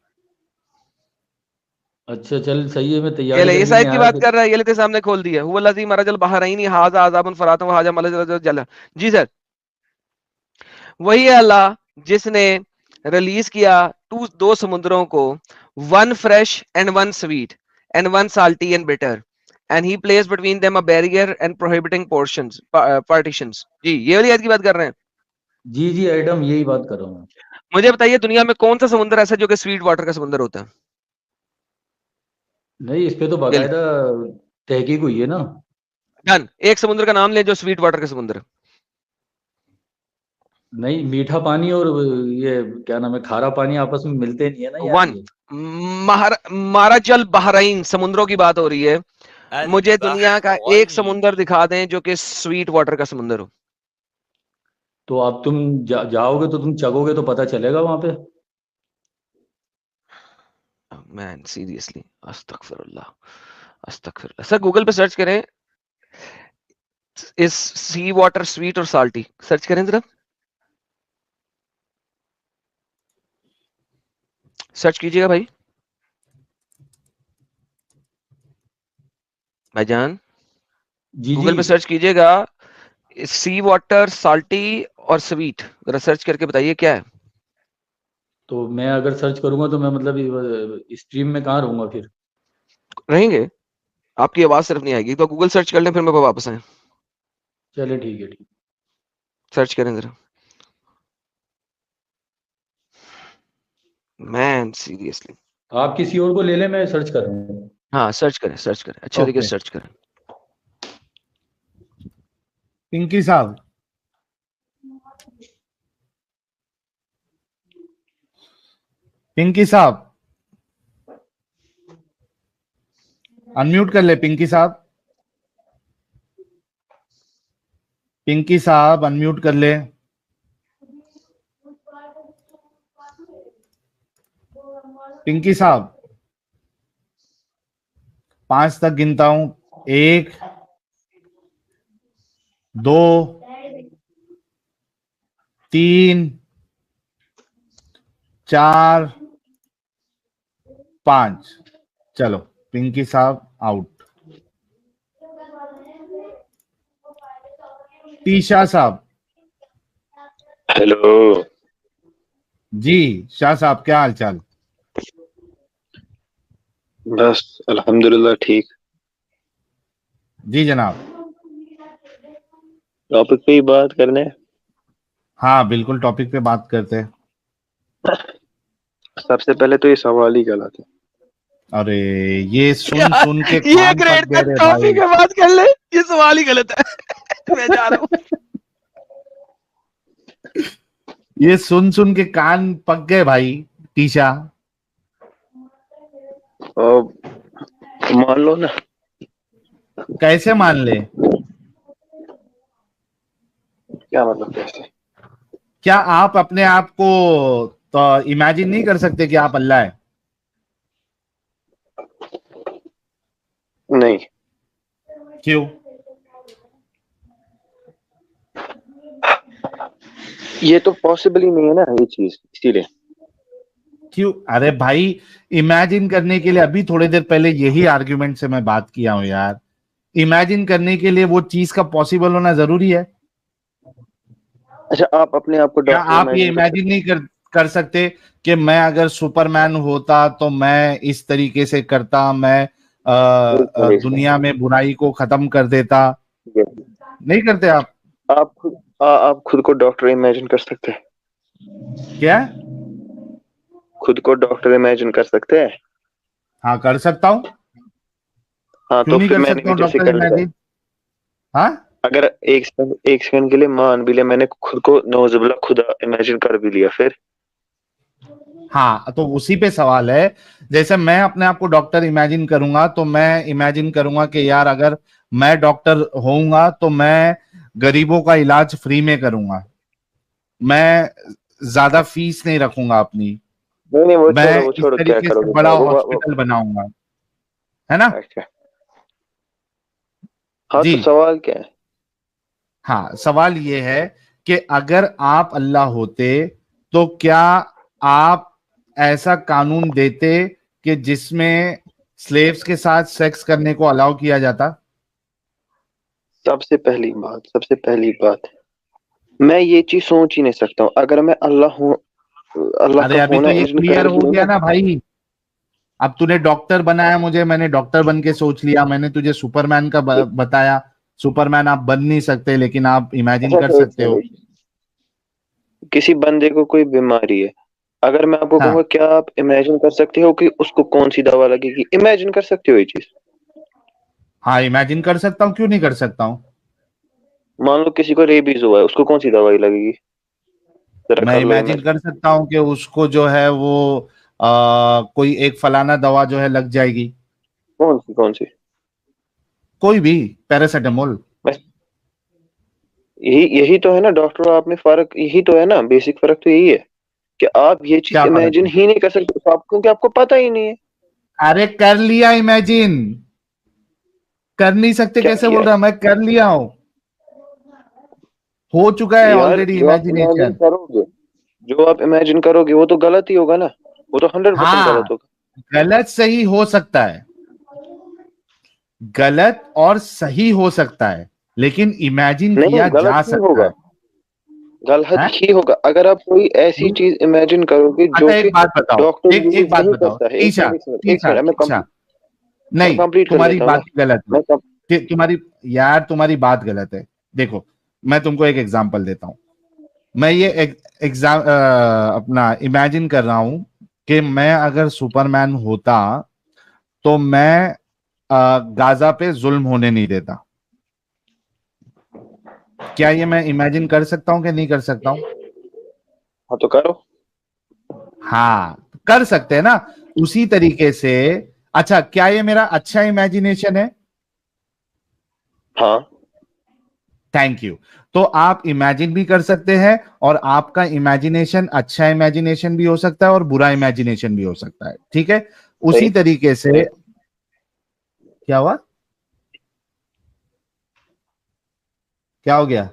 अच्छा चल सही है, मैं ये तैयारी ले, करके इस नहीं आयत की आया बात फिर। कर रहा है, ये ले तेरे सामने खोल दिया, हुवा लज़ी मरजल बहरैनी हाज़ा अज़ाबुन फ़रातुन व हाज़ा मलजल जल। जी सर, वही है अल्लाह जिसने रिलीज किया दो समुद्रों को, one fresh and one sweet and one salty and bitter, and he place between them a barrier and prohibiting portions partitions. जी ये वाली आयत की बात कर रहे हैं। जी जी एडम, यही बात कर रहा हूँ मैं। मुझे बताइए दुनिया में कौन सा समुद्र ऐसा है जो कि स्वीट वाटर का समुद्र होता है? नहीं, इस पे तो ये ले, बाकायदा तहकीक हुई है ना। डन, एक समुद्र का नाम ले जो स्वीट वाटर का समुद्र है। नहीं, मीठा पानी और ये क्या नाम है, खारा पानी आपस में मिलते नहीं है ना यार वन, ये। माराजल बहरैन समुद्रों की बात हो रही है। मुझे दुनिया का एक समुद्र दिखा दें जो कि स्वीट वाटर का समुद्र हो। तो अब तुम जाओगे तो तुम चगोगे तो पता चलेगा वहां पे। मैन सीरियसली, अस्तगफिरुल्लाह, अस्तगफिरुल्लाह। सर गूगल पे सर्च करें, इस सी वाटर स्वीट और साल्टी, सर्च करें जरा, सर्च कीजिएगा भाई, भाईजान जी जी। गूगल पे सर्च कीजिएगा, सी वाटर साल्टी और स्वीट, जरा सर्च करके बताइए क्या है। तो मैं अगर सर्च करूंगा तो मैं मतलब स्ट्रीम में कहाँ रहूंगा फिर। रहेंगे, आपकी आवाज सिर्फ नहीं आएगी, तो गूगल सर्च कर लें फिर मैं वापस आए, चले ठीक है ठीक। सर्च करें जरा, मैन सीरियसली। आप किसी और को ले लें, मैं सर्च कर रहा हूँ। हाँ सर्च करें, सर्च करें, अच्छे तरीके ओके, से सर्च करें। पिंकी साहब, पिंकी साहब अनम्यूट कर ले। पिंकी साहब, पिंकी साहब अनम्यूट कर ले। पिंकी साहब, 5 तक गिनता हूं, 1, 2, 3, 4, 5। चलो, पिंकी साहब आउट। टीशा साहब। हेलो। जी शाह साहब, क्या हाल चाल? बस अल्हम्दुलिल्लाह ठीक। जी जनाब। टॉपिक पे ही बात करने। हाँ बिल्कुल, टॉपिक पे बात करते हैं। सबसे पहले तो ये सवाल ही गलत है। अरे ये सुन यार सुन के ये कान पक ग्रेड गए तक रे भाई। टॉपिक है, बात कर ले, ये सवाल ही गलत है। मैं जा रहा हूँ। ये सुन सुन के कान पक गए भाई। टीशा, और मान लो ना। कैसे मान ले? क्या मतलब कैसे? क्या आप अपने आप को तो इमेजिन नहीं कर सकते कि आप अल्लाह है? नहीं, क्यों? ये तो पॉसिबल ही नहीं है ना ये चीज, इसीलिए। क्यों? अरे भाई, इमेजिन करने के लिए अभी थोड़ी देर पहले यही आर्ग्यूमेंट से मैं बात किया हूं यार। इमेजिन करने के लिए वो चीज का पॉसिबल होना जरूरी है। अच्छा, आप अपने आप को क्या डॉक्टर आप ये इमेजिन कर इमेजिन सकते नहीं कर सकते कि मैं अगर सुपरमैन होता तो मैं इस तरीके से करता, मैं हैं? दुनिया में बुराई को खत्म कर देता? नहीं करते आप? आप खुद को डॉक्टर इमेजिन कर सकते हैं? क्या? खुद को डॉक्टर इमेजिन कर सकते हैं? हाँ कर सकता हूँ। हाँ, क्यों तो नहीं फिर कर मैंने सकता भी हूँ जैसे डॉक्टर कर लिया। इमेजिन? हाँ, अगर एक सेकंड के लिए मान भी लिया, मैंने खुद को नौजुबिल्ला खुदा इमेजिन कर भी लिया, फिर हाँ तो उसी पे सवाल है। जैसे मैं अपने आप को डॉक्टर इमेजिन करूंगा तो मैं इमेजिन करूंगा कि यार अगर मैं डॉक्टर होऊंगा तो मैं गरीबों का इलाज फ्री में करूंगा, मैं ज्यादा फीस नहीं रखूंगा अपनी, नहीं नहीं, मैं वो इस छोड़ो, क्या तरीके से करोगे बड़ा क्या हॉस्पिटल बनाऊंगा, है ना? अच्छा। हाँ, जी तो सवाल क्या है? हाँ, सवाल ये है कि अगर आप अल्लाह होते तो क्या आप ऐसा कानून देते कि जिसमें स्लेव्स के साथ सेक्स करने को अलाउ किया जाता? सबसे पहली बात, मैं ये चीज सोच ही नहीं सकता हूँ। अगर मैं अल्लाह हूँ, अल्लाह अरे का अभी तो होना ये इमेजिन क्लियर कर हो भी लूँ गया ना। ना भाई। अब तूने डॉक्टर बनाया मुझे, मैंने डॉक्टर बन के सोच लिया, मैंने तुझे सुपरमैन का बताया। सुपरमैन आप बन नहीं सकते लेकिन आप इमेजिन अच्छा कर अच्छा, सकते हो। किसी बंदे को कोई बीमारी है, अगर मैं आपको हाँ कहूंगा क्या आप इमेजिन कर सकते हो कि उसको कौन सी दवा लगेगी? इमेजिन कर सकते हो ये चीज? हाँ, इमेजिन कर सकता हूँ, क्यों नहीं कर सकता हूँ। मान लो किसी को रेबीज हुआ है, उसको कौन सी दवाई लगेगी? जरा मैं कर लो इमेजिन इमेजिन। कर सकता हूँ कि उसको जो है वो कोई एक फलाना दवा जो है लग जाएगी। कौन सी? कोई भी, पैरासिटामोल। बस यही यही तो है ना डॉक्टर, आप में फर्क यही तो है ना, बेसिक फर्क तो यही है कि आप ये चीज क्या फर्क इमेजिन है? ही नहीं कर सकते, तो आप क्योंकि आपको पता ही नहीं है। अरे कर लिया इमेजिन। कर नहीं सकते क्या कैसे किया बोल है? रहा, मैं कर लिया हूं। हो चुका है यार ऑलरेडी जो आप इमेजिन इमेजिनेशन। करोगे, जो आप इमेजिन करोगे वो तो गलत ही होगा ना, वो तो 100% गलत हाँ, होगा। गलत सही हो सकता है, गलत और सही हो सकता है, लेकिन इमेजिन नहीं, किया गलत जा ही सकता होगा, है। गलत हैं? ही होगा अगर आप कोई ऐसी चीज इमेजिन करोगे जो अच्छा एक कि बात बताओ, डॉक्टर एक यूज बात नहीं बताओ, करता है। एक ईशा, मिनट एक मिनट एक ईशा, मिनट, ईशा। मैं नहीं, कंप्लीट कर तुम्हारी लेता हूँ ना। बात गलत है। मैं कम, तुम्हारी, यार तुम्हारी बात गलत है। देखो, मैं तुमको एक एग्जांपल देता हूं। मैं ये एग्जाम अपना इमेजिन कर रहा हूं कि मैं अगर सुपरमैन होता तो मैं गाजा पे जुल्म होने नहीं देता। क्या ये मैं इमेजिन कर सकता हूं कि नहीं कर सकता हूं? हाँ तो करो। हाँ, कर सकते हैं ना, उसी तरीके से। अच्छा, क्या ये मेरा अच्छा इमेजिनेशन है? हाँ थैंक यू। तो आप इमेजिन भी कर सकते हैं, और आपका इमेजिनेशन अच्छा इमेजिनेशन भी हो सकता है और बुरा इमेजिनेशन भी हो सकता है, ठीक है। सही उसी तरीके से, सही। क्या हुआ? क्या हो गया?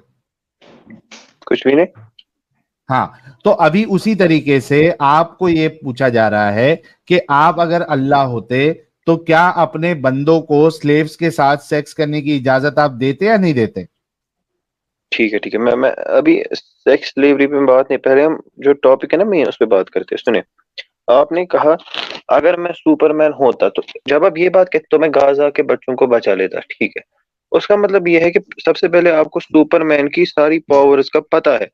कुछ भी नहीं। हाँ, तो अभी उसी तरीके से आपको ये पूछा जा रहा है कि आप अगर अल्लाह होते तो क्या अपने बंदों को स्लेव्स के साथ सेक्स करने की इजाजत आप देते या नहीं देते? ठीक है, मैं अभी सेक्स स्लेवरी पे बात नहीं, पहले हम जो टॉपिक है ना मैं उस पे बात करते हैं। सुने, आपने कहा अगर मैं सुपरमैन होता तो, जब आप ये बात कहते तो मैं गाजा के बच्चों को बचा लेता, ठीक है। उसका मतलब ये है कि सबसे पहले आपको सुपरमैन की सारी पावर्स का पता है,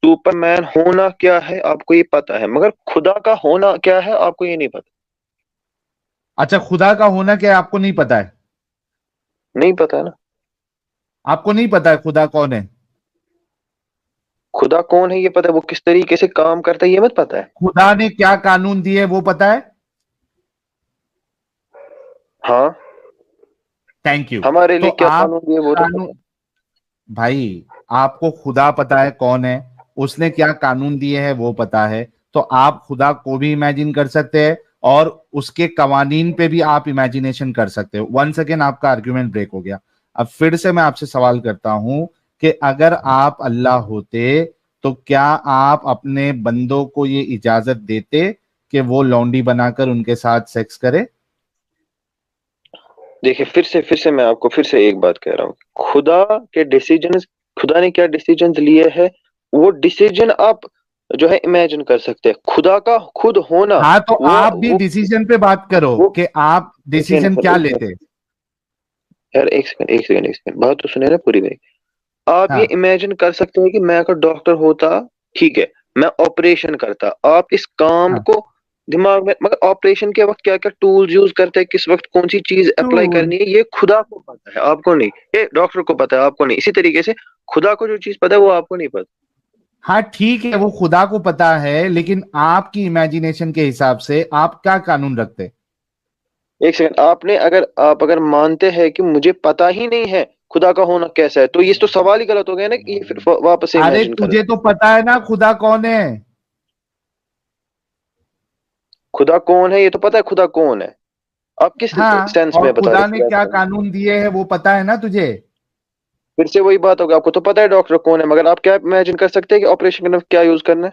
सुपरमैन होना क्या है आपको ये पता है, मगर खुदा का होना क्या है आपको ये नहीं पता। अच्छा, खुदा का होना क्या है आपको नहीं पता है? नहीं पता है ना। आपको नहीं पता है खुदा कौन है? खुदा कौन है ये पता है, वो किस तरीके से काम करता है ये मत पता है। खुदा ने क्या कानून दिए वो पता है? हाँ, थैंक यू। हमारे तो लिए क्या आप कानून दिए वो तो कानून, पता है। भाई आपको खुदा पता है कौन है, उसने क्या कानून दिए हैं वो पता है, तो आप खुदा को भी इमेजिन कर सकते हैं और उसके कवानीन पे भी आप इमेजिनेशन कर सकते हो। वन सेकेंड, आपका आर्ग्यूमेंट ब्रेक हो गया। अब फिर से मैं आपसे सवाल करता हूं कि अगर आप अल्लाह होते तो क्या आप अपने बंदों को ये इजाजत देते कि वो लौंडी बनाकर उनके साथ सेक्स करे? देखिए फिर से मैं आपको फिर से एक बात कह रहा हूँ, खुदा के डिसीजन, खुदा ने क्या डिसीजन लिए है, वो डिसीजन आप जो है इमेजिन कर सकते हैं। खुदा का खुद होना, हाँ, तो वो आप भी वो डिसीजन पे बात करो वो कि आप एक सेकंड डिसीजन सर, क्या एक सेकंड लेते। यार, एक सेकंड बात तो सुने ना पूरी मेरी। आप ये हाँ इमेजिन कर सकते हैं कि मैं अगर डॉक्टर होता, ठीक है, मैं ऑपरेशन करता, आप इस काम हाँ। को दिमाग में, मगर ऑपरेशन के वक्त क्या क्या टूल्स यूज करते हैं, किस वक्त कौन सी चीज अप्लाई टूल। करनी है, ये खुदा को पता है आपको नहीं, ये डॉक्टर को पता है आपको नहीं। इसी तरीके से खुदा को जो चीज पता है वो आपको नहीं पता। हाँ ठीक है, वो खुदा को पता है, लेकिन आपकी इमेजिनेशन के हिसाब से आप क्या कानून रखते? एक सेकंड, आपने अगर आप अगर मानते हैं कि मुझे पता ही नहीं है खुदा का होना कैसा है, तो ये तो सवाल ही गलत हो गया ना कि ये फिर वापस से अरे इमेजिन कर। तुझे तो पता है ना खुदा कौन है। खुदा कौन है ये तो पता है, खुदा कौन है। आप किस हाँ, सेंस और में बता रहे खुदा हो ने खुदा क्या कौन है? कानून दिए हैं वो पता है ना तुझे। फिर से वही बात होगी, आपको तो पता है डॉक्टर कौन है, मगर आप क्या इमेजिन कर सकते हैं कि ऑपरेशन करने में क्या यूज करना है?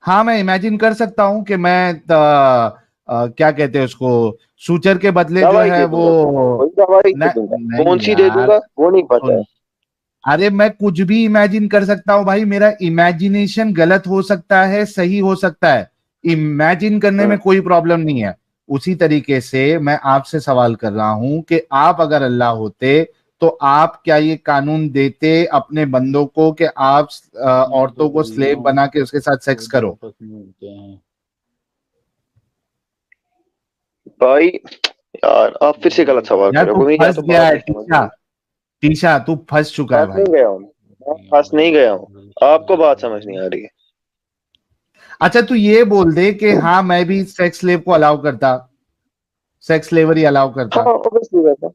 हाँ, मैं इमेजिन कर सकता हूँ कि मैं क्या कहते हैं उसको, सूचर के बदले जो दवाई है दे वो, दूंगा, वही दवाई दे न, दूंगा, कौन नहीं सी दे यार, दूंगा वो नहीं पता है। सुन, अरे मैं कुछ भी इमेजिन कर सकता हूँ भाई, मेरा इमेजिनेशन गलत हो सकता है, सही हो सकता है, इमेजिन करने में कोई प्रॉब्लम नहीं है। उसी तरीके से मैं आपसे सवाल कर रहा हूं कि आप अगर अल्लाह होते तो आप क्या ये कानून देते अपने बंदों को कि आप मैं तो औरतों को बोल रहा स्लेव बना हूँ के उसके साथ सेक्स वो करो? आपस में मिलते हैं। भाई यार आप फिर से गलत सवाल यार कर रहे तू हो, मेरी या फंस तो गया बात है नहीं समझ टीशा, रही। टीशा तू फंस चुका है फंस नहीं भाई। गया हूँ मैं, फंस नहीं गया हूँ, आपको बात समझ नहीं आ रही है। अच्छा तू ये बोल दे कि हाँ मैं भी सेक्स स्लेव को अलाउ करता, सेक्स स्लेवरी अलाउ करता? हाँ ऑब्वियसली वैसा,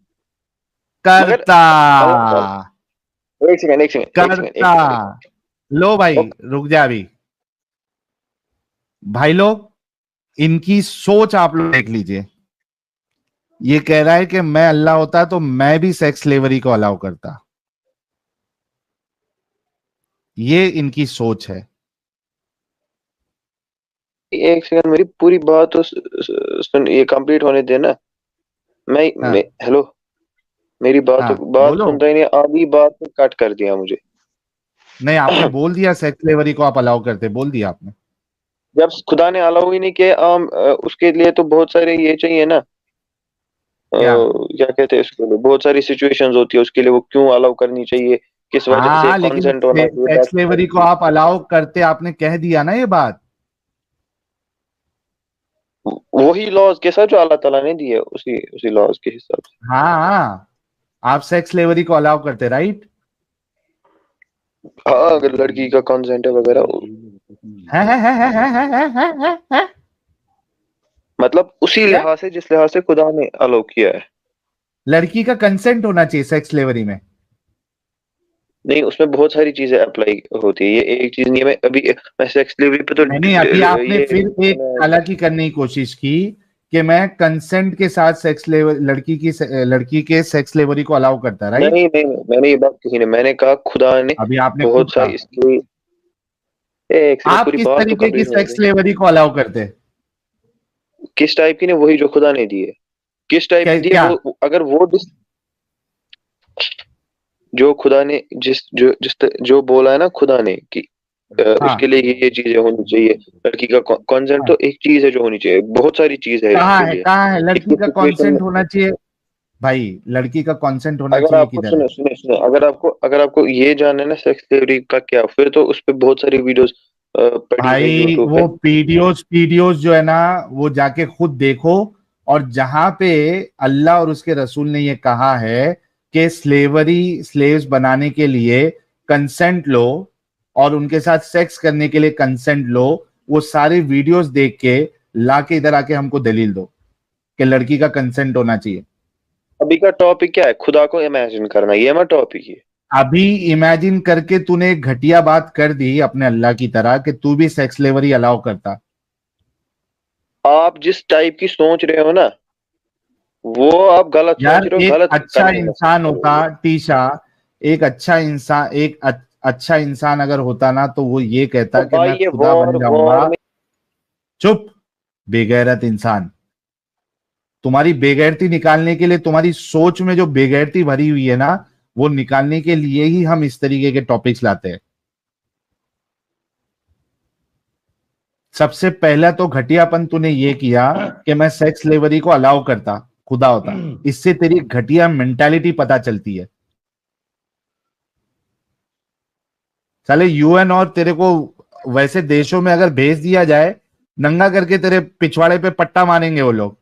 मगर करता, अल्लाह ताला, एक सेकंड एक सेकंड एक सेकंड करता। एक सेकंड एक लो भाई, सेकंड। रुक जा अभी। भाई लोग, इनकी सोच आप लोग देख लीजिए। ये कह रहा है कि मैं अल्लाह होता तो मैं भी सेक्स स्लेवरी को अलाउ करता। ये इनकी सोच है। एक सेकंड मेरी पूरी बात तो सुन, ये कंप्लीट होने देना। मैं हाँ हेलो, मेरी हाँ, बात बोलो। सुनता ही नहीं, आधी बात में कट कर दिया मुझे। नहीं, आपने बोल दिया सेक्स स्लेवरी को आप अलाउ करते, बोल दिया आपने। जब खुदा ने अलाउ ही नहीं किया, उसके लिए तो बहुत सारे ये चाहिए ना, क्या? क्या कहते हैं उसके लिए, बहुत सारी सिचुएशंस होती है, उसके लिए वो क्यों अलाउ करनी चाहिए, किस वजह से, हाँ लेकिन कंसेंट होना चाहिए, सेक्स बाकी स्लेवरी सारी को आप अलाउ करते, आपने कह दिया ना ये बात। वही लॉज के साथ जो अल्लाह ताला ने दिए, उसी उसी लॉज के हिसाब से। हाँ हाँ, आप सेक्स स्लेवरी को अलाउ करते, राइट? हाँ अगर लड़की का कंसेंट है वगैरह, है। मतलब उसी क्या? लिहाज से जिस लिहाज से खुदा ने अलाउ किया है। लड़की का कंसेंट होना चाहिए सेक्स स्लेवरी में? नहीं, उसमें बहुत सारी चीजें अप्लाई होती है, ये एक चीज नहीं है। मैं सेक्स डिलीवरी पे तो नहीं नहीं, अभी आपने ये फिर एक चालाकी करने की कोशिश की कि मैं कंसेंट के साथ सेक्स लेवर, लड़की के सेक्स लेवरी को अलाउ करता, राइट? नहीं नहीं नहीं, मैंने ये बात कही नहीं, मैंने कहा खुदा ने अभी आपने खुद बहुत सारी कहा। इसकी, एक सेकंड आप पूरी किस बात तो तरीके की कंप्लीट होने सेक्स दे। लेवरी को अलाउ करते? किस टाइप की ने, वही जो खुदा ने दी है। किस टाइप क्या की दी है क्या? अगर वो जो खुदा ने जो बोला है ना खुदा ने कि उसके हाँ लिए ये चीजें होनी चाहिए, लड़की का कंसेंट हाँ, तो एक चीज है जो होनी चाहिए, बहुत सारी चीज है कहाँ इसके है, लिए। कहाँ है कि लड़की किस का सिचुएशन में, कंसेंट होना चाहिए? भाई, लड़की का कंसेंट होना अगर चाहिए आपको किधर है? सुने सुने सुने, अगर आपको ये जानना है ना सेक्स थ्योरी का क्या, फिर तो उस पे बहुत सारी वीडियोस पड़ी है भाई यूट्यूब पे। वो पीडियोस जो है ना, वो जाके खुद देखो। और जहां पे अल्लाह और उसके रसूल ने ये कहा है कि स्लेव्स बनाने के लिए कंसेंट लो और उनके साथ सेक्स करने के लिए कंसेंट लो, वो सारे वीडियोस देख के ला के इधर आके हमको दलील दो कि लड़की का कंसेंट होना चाहिए। अभी का टॉपिक क्या है, खुदा को इमेजिन करना, ये मैं टॉपिक है। अभी इमेजिन करके तूने एक घटिया बात कर दी अपने अल्लाह की तरह कि तू भी सेक्स स्लेवरी अलाउ करता। आप जिस टाइप की सोच रहे हो ना, वो आप गलत सोच यार रहे हो, एक गलत अच्छा करने में इंसान सकते होता हो। टीशा, एक अच्छा इंसान, अच्छा इंसान अगर होता ना तो वो ये कहता तो कि भाई मैं ये खुदा वॉर बन वॉर जाऊंगा। में, चुप, बेगैरत इंसान। तुम्हारी बेगैरती निकालने के लिए, तुम्हारी सोच में जो बेगैरती भरी हुई है ना, वो निकालने के लिए ही हम इस तरीके के टॉपिक्स लाते हैं। सबसे पहला तो घटियापन तूने ये किया कि मैं सेक्स स्लेवरी को अलाउ करता, खुदा होता। इससे तेरी घटिया मेंटालिटी पता चलती है। साले यूएन और तेरे को वैसे देशों में अगर भेज दिया जाए, नंगा करके तेरे पिछवाड़े पे पट्टा मारेंगे वो लोग।